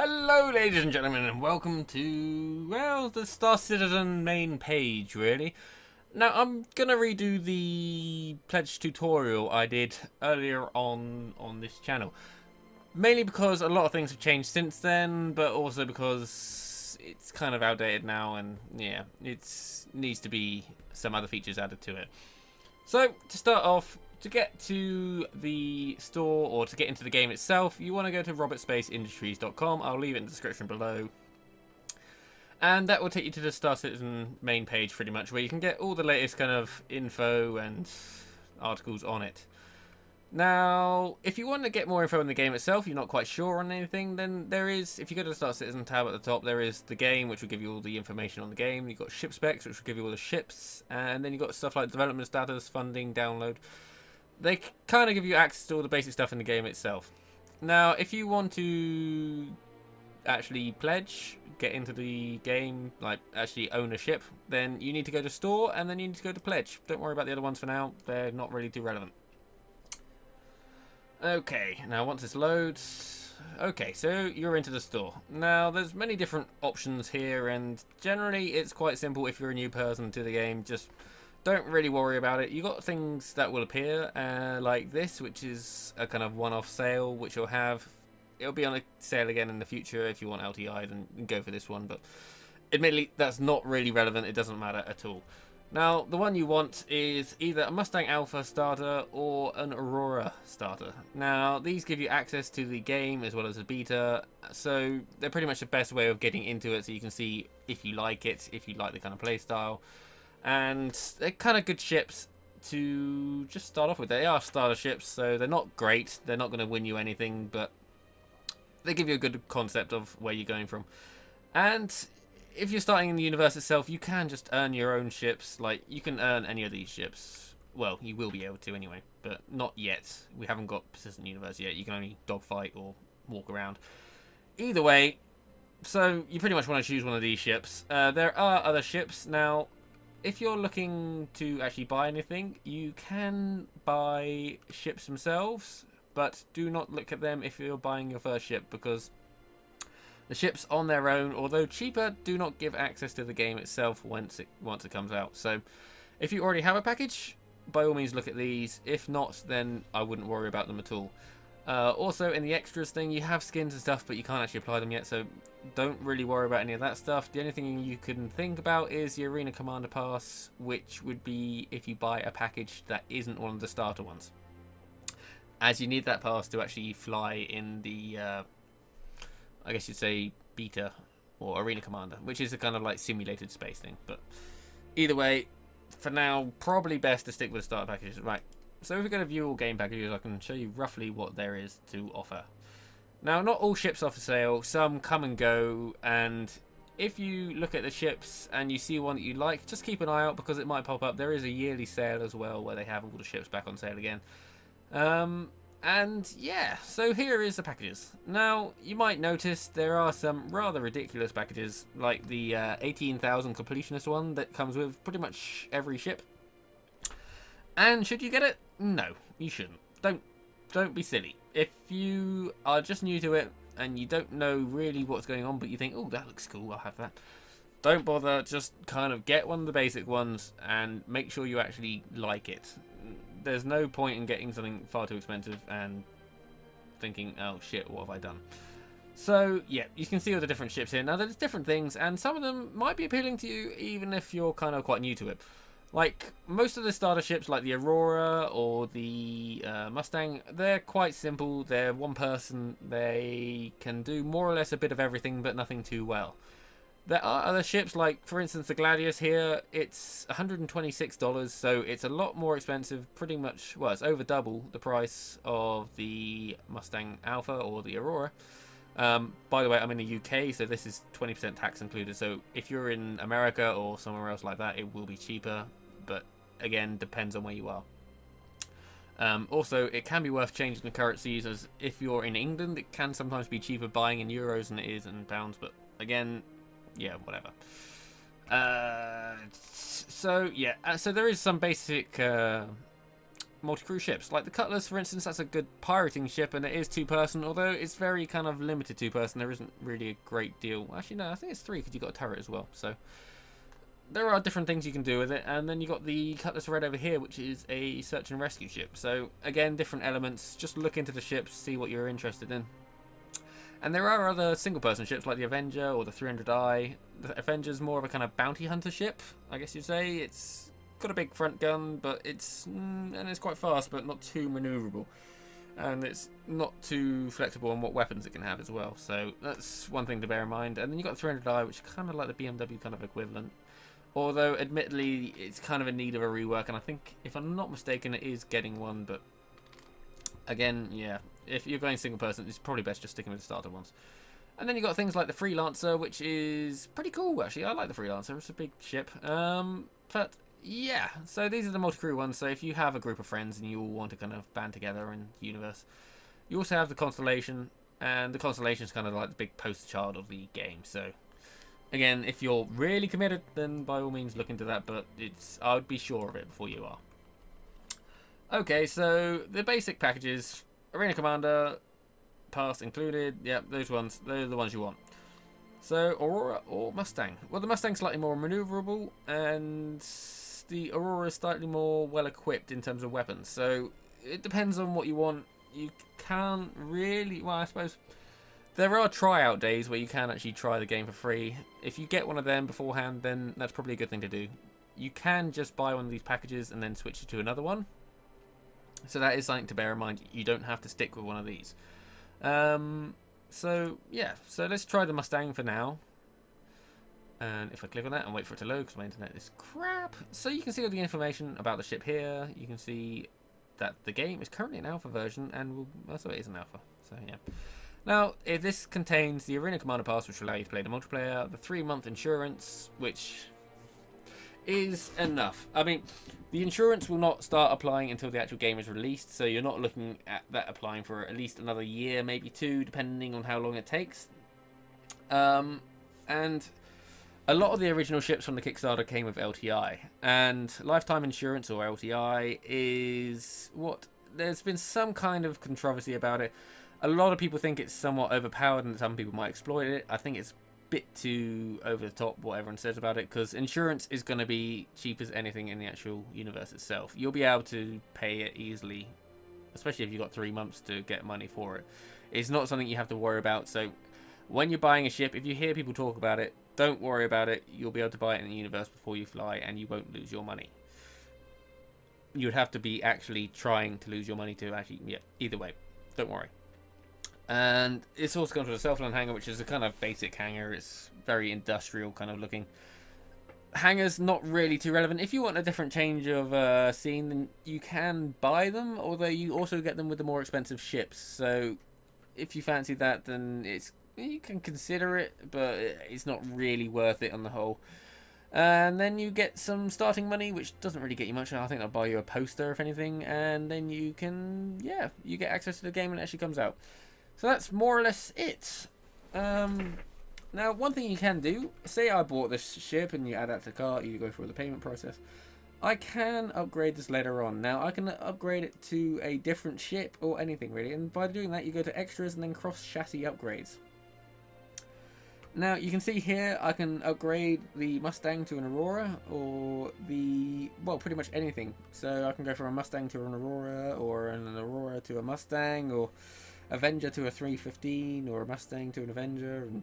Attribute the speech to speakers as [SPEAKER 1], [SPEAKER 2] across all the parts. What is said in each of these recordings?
[SPEAKER 1] Hello ladies and gentlemen, and welcome to, well, the Star Citizen main page, really. Now, I'm gonna redo the pledge tutorial I did earlier on this channel. Mainly because a lot of things have changed since then, but also because it's kind of outdated now, and yeah, it needs to be some other features added to it. So, to start off, to get to the store, or to get into the game itself, you want to go to robertspaceindustries.com. I'll leave it in the description below. And that will take you to the Star Citizen main page, pretty much, where you can get all the latest kind of info and articles on it. Now, if you want to get more info on the game itself, you're not quite sure on anything, then there is, if you go to the Star Citizen tab at the top, there is the game, which will give you all the information on the game. You've got ship specs, which will give you all the ships, and then you've got stuff like development status, funding, download. They kind of give you access to all the basic stuff in the game itself. Now, if you want to actually pledge, get into the game, like actually own a ship, then you need to go to store, and then you need to go to pledge. Don't worry about the other ones for now, they're not really too relevant. Okay, now once this loads, okay, so you're into the store. Now, there's many different options here, and generally it's quite simple if you're a new person to the game. Just don't really worry about it. You got things that will appear, like this, which is a kind of one-off sale, which you'll have. It'll be on a sale again in the future. If you want LTI, then go for this one, but admittedly, that's not really relevant. It doesn't matter at all. Now, the one you want is either a Mustang Alpha starter or an Aurora starter. Now, these give you access to the game as well as a beta, so they're pretty much the best way of getting into it, so you can see if you like it, if you like the kind of playstyle. And they're kind of good ships to just start off with. They are starter ships, so they're not great. They're not going to win you anything, but they give you a good concept of where you're going from. And if you're starting in the universe itself, you can just earn your own ships. Like, you can earn any of these ships. Well, you will be able to anyway, but not yet. We haven't got Persistent Universe yet. You can only dogfight or walk around. Either way, so you pretty much want to choose one of these ships. There are other ships. Now, if you're looking to actually buy anything, you can buy ships themselves, but do not look at them if you're buying your first ship, because the ships on their own, although cheaper, do not give access to the game itself once it comes out. So if you already have a package, by all means look at these. If not, then I wouldn't worry about them at all. Also, in the extras thing, you have skins and stuff, but you can't actually apply them yet, so don't really worry about any of that stuff. The only thing you can think about is the Arena Commander Pass, which would be if you buy a package that isn't one of the starter ones, as you need that pass to actually fly in the I guess you'd say beta or Arena Commander, which is a kind of like simulated space thing. But either way, for now, probably best to stick with starter packages. Right, so if we're going to view all game packages, I can show you roughly what there is to offer. Now, not all ships are for sale. Some come and go, and if you look at the ships and you see one that you like, just keep an eye out, because it might pop up. There is a yearly sale as well, where they have all the ships back on sale again. And yeah, so here is the packages. Now, you might notice there are some rather ridiculous packages, like the 18,000 completionist one that comes with pretty much every ship. And should you get it? No, you shouldn't. Don't be silly. If you are just new to it and you don't know really what's going on, but you think, oh, that looks cool, I'll have that, don't bother. Just kind of get one of the basic ones and make sure you actually like it. There's no point in getting something far too expensive and thinking, oh shit, what have I done? So yeah, you can see all the different ships here. Now, there's different things, and some of them might be appealing to you even if you're kind of quite new to it. Like, most of the starter ships, like the Aurora or the Mustang, they're quite simple. They're one person. They can do more or less a bit of everything, but nothing too well. There are other ships, like, for instance, the Gladius here. It's $126, so it's a lot more expensive, pretty much, well, it's over double the price of the Mustang Alpha or the Aurora. By the way, I'm in the UK, so this is 20% tax included, so if you're in America or somewhere else like that, it will be cheaper, but again, depends on where you are. Also, it can be worth changing the currencies, as if you're in England, it can sometimes be cheaper buying in euros than it is in pounds, but again, yeah, whatever. So yeah, so there is some basic multi-crew ships. Like the Cutlass, for instance, that's a good pirating ship, and it is 2-person, although it's very kind of limited 2-person. There isn't really a great deal. Actually, no, I think it's 3 because you've got a turret as well. So there are different things you can do with it. And then you've got the Cutlass Red over here, which is a search and rescue ship. So again, different elements. Just look into the ships, see what you're interested in. And there are other single-person ships like the Avenger or the 300i. The Avenger's more of a kind of bounty hunter ship, I guess you'd say. It's got a big front gun, but it's quite fast, but not too maneuverable. And it's not too flexible on what weapons it can have as well. So that's one thing to bear in mind. And then you've got the 300i, which is kind of like the BMW kind of equivalent. Although, admittedly, it's kind of in need of a rework. And I think, if I'm not mistaken, it is getting one. But again, yeah, if you're going single person, it's probably best just sticking with the starter ones. And then you've got things like the Freelancer, which is pretty cool, actually. I like the Freelancer. It's a big ship. But yeah, so these are the multi-crew ones. So if you have a group of friends and you all want to kind of band together in the universe, you also have the Constellation, and the Constellation is kind of like the big poster child of the game. So again, if you're really committed, then by all means look into that, but I would be sure of it before you are. Okay, so the basic packages, Arena Commander, Pass included, yep, those ones, they're the ones you want. So, Aurora or Mustang? Well, the Mustang's slightly more maneuverable, and the Aurora is slightly more well-equipped in terms of weapons. So, it depends on what you want. You can't really... Well, I suppose there are tryout days where you can actually try the game for free. If you get one of them beforehand, then that's probably a good thing to do. You can just buy one of these packages and then switch it to another one. So that is something to bear in mind. You don't have to stick with one of these. So yeah, so let's try the Mustang for now. And if I click on that and wait for it to load, because my internet is crap. So you can see all the information about the ship here. You can see that the game is currently an alpha version, and so it is an alpha. So yeah. Now, this contains the Arena Commander Pass, which will allow you to play the multiplayer, the 3-month insurance, which is enough. I mean, the insurance will not start applying until the actual game is released, so you're not looking at that applying for at least another year, maybe 2, depending on how long it takes. And a lot of the original ships from the Kickstarter came with LTI, and lifetime insurance, or LTI, is what... There's been some kind of controversy about it. A lot of people think it's somewhat overpowered, and some people might exploit it. I think it's bit too over the top what everyone says about it, because insurance is going to be cheap as anything in the actual universe itself. You'll be able to pay it easily, especially if you've got 3 months to get money for it. It's not something you have to worry about. So when you're buying a ship, if you hear people talk about it, don't worry about it. You'll be able to buy it in the universe before you fly, and you won't lose your money. You would have to be actually trying to lose your money to actually, yeah, either way, don't worry. And it's also got a self-land hangar, which is a kind of basic hangar. It's very industrial kind of looking. Hangars not really too relevant. If you want a different change of scene, then you can buy them, although you also get them with the more expensive ships. So if you fancy that, then you can consider it, but it's not really worth it on the whole. And then you get some starting money, which doesn't really get you much. I think they'll buy you a poster, if anything, and then you can, yeah, you get access to the game when it actually comes out. So that's more or less it. Now, one thing you can do, say I bought this ship and you add that to the cart, you go through the payment process. I can upgrade this later on. Now, I can upgrade it to a different ship or anything really. And by doing that, you go to extras and then cross chassis upgrades. Now, you can see here, I can upgrade the Mustang to an Aurora, or well, pretty much anything. So I can go from a Mustang to an Aurora, or an Aurora to a Mustang, or Avenger to a 315, or a Mustang to an Avenger. And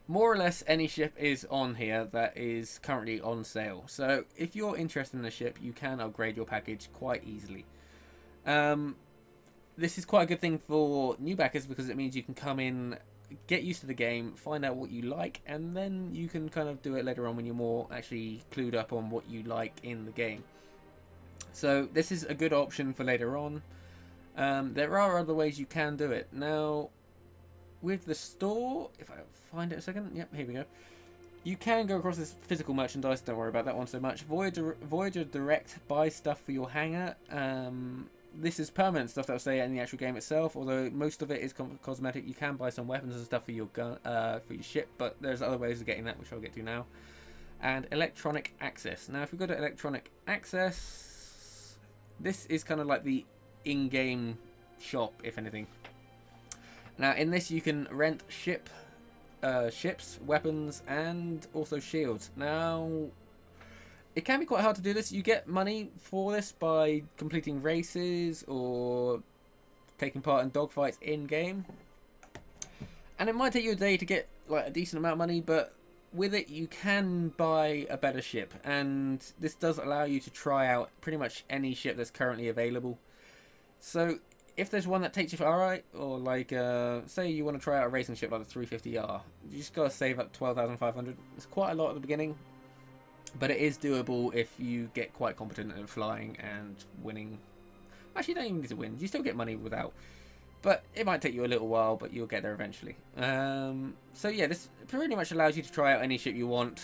[SPEAKER 1] more or less any ship is on here that is currently on sale. So if you're interested in a ship, you can upgrade your package quite easily. This is quite a good thing for new backers, because it means you can come in, get used to the game, find out what you like, and then you can kind of do it later on when you're more actually clued up on what you like in the game. So this is a good option for later on. There are other ways you can do it. Now, with the store, if I find it a second, yep, here we go. You can go across this physical merchandise, don't worry about that one so much. Voyager Direct buys stuff for your hangar. This is permanent stuff that will stay in the actual game itself, although most of it is cosmetic. You can buy some weapons and stuff for your gun, for your ship, but there's other ways of getting that, which I'll get to now. And electronic access. Now, if we go to electronic access, this is kind of like the in-game shop, if anything. Now, in this, you can rent ships, weapons, and also shields. Now, it can be quite hard to do this. You get money for this by completing races or taking part in dogfights in-game. And it might take you a day to get like a decent amount of money, but with it you can buy a better ship. And this does allow you to try out pretty much any ship that's currently available. So if there's one that takes you far right, or like say you want to try out a racing ship like the 350R, you just got to save up 12,500. It's quite a lot at the beginning. But it is doable if you get quite competent at flying and winning. Actually, you don't even need to win. You still get money without. But it might take you a little while, but you'll get there eventually. So yeah, this pretty much allows you to try out any ship you want.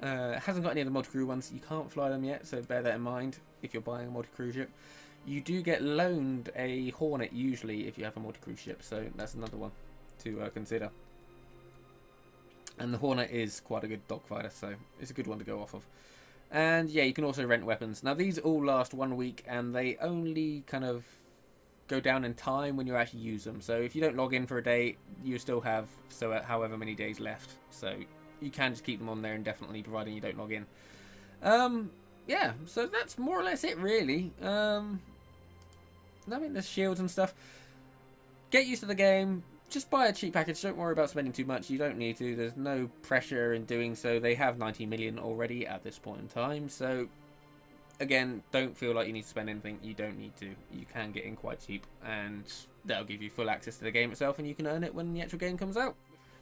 [SPEAKER 1] It hasn't got any of the multi-crew ones. You can't fly them yet, so bear that in mind if you're buying a multi-crew ship. You do get loaned a Hornet usually if you have a multi-crew ship, so that's another one to consider. And the Hornet is quite a good dogfighter, so it's a good one to go off of. And yeah, you can also rent weapons. Now these all last 1 week, and they only kind of go down in time when you actually use them. So if you don't log in for a day, you still have however many days left. So you can just keep them on there indefinitely, providing you don't log in. Yeah, so that's more or less it, really. I mean, there's shields and stuff. Get used to the game. Just buy a cheap package. Don't worry about spending too much. You don't need to. There's no pressure in doing so. They have 90 million already at this point in time. So, again, don't feel like you need to spend anything. You don't need to. You can get in quite cheap. And that'll give you full access to the game itself. And you can earn it when the actual game comes out.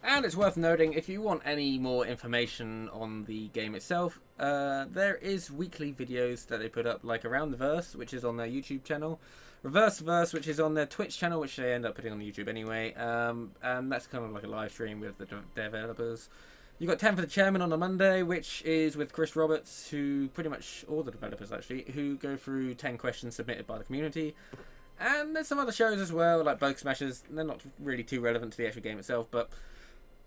[SPEAKER 1] And it's worth noting, if you want any more information on the game itself, there is weekly videos that they put up, like Around the Verse, which is on their YouTube channel. Reverse Verse, which is on their Twitch channel, which they end up putting on YouTube anyway. And that's kind of like a live stream with the developers. You've got 10 for the Chairman on a Monday, which is with Chris Roberts, who pretty much, all the developers actually, who go through 10 questions submitted by the community. And there's some other shows as well, like Bug Smashers. They're not really too relevant to the actual game itself, but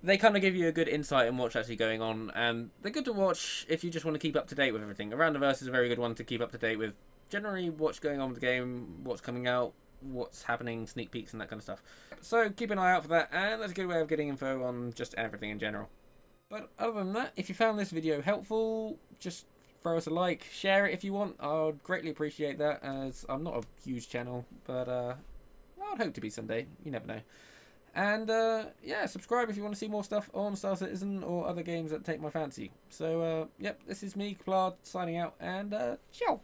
[SPEAKER 1] they kind of give you a good insight in what's actually going on. And they're good to watch if you just want to keep up to date with everything. Around the Verse is a very good one to keep up to date with generally what's going on with the game, what's coming out, what's happening, sneak peeks and that kind of stuff. So keep an eye out for that, and that's a good way of getting info on just everything in general. But other than that, if you found this video helpful, just throw us a like, share it if you want. I'd greatly appreciate that, as I'm not a huge channel, but I'd hope to be someday. You never know. And yeah, subscribe if you want to see more stuff on Star Citizen or other games that take my fancy. So yep, this is me, Claude, signing out, and ciao.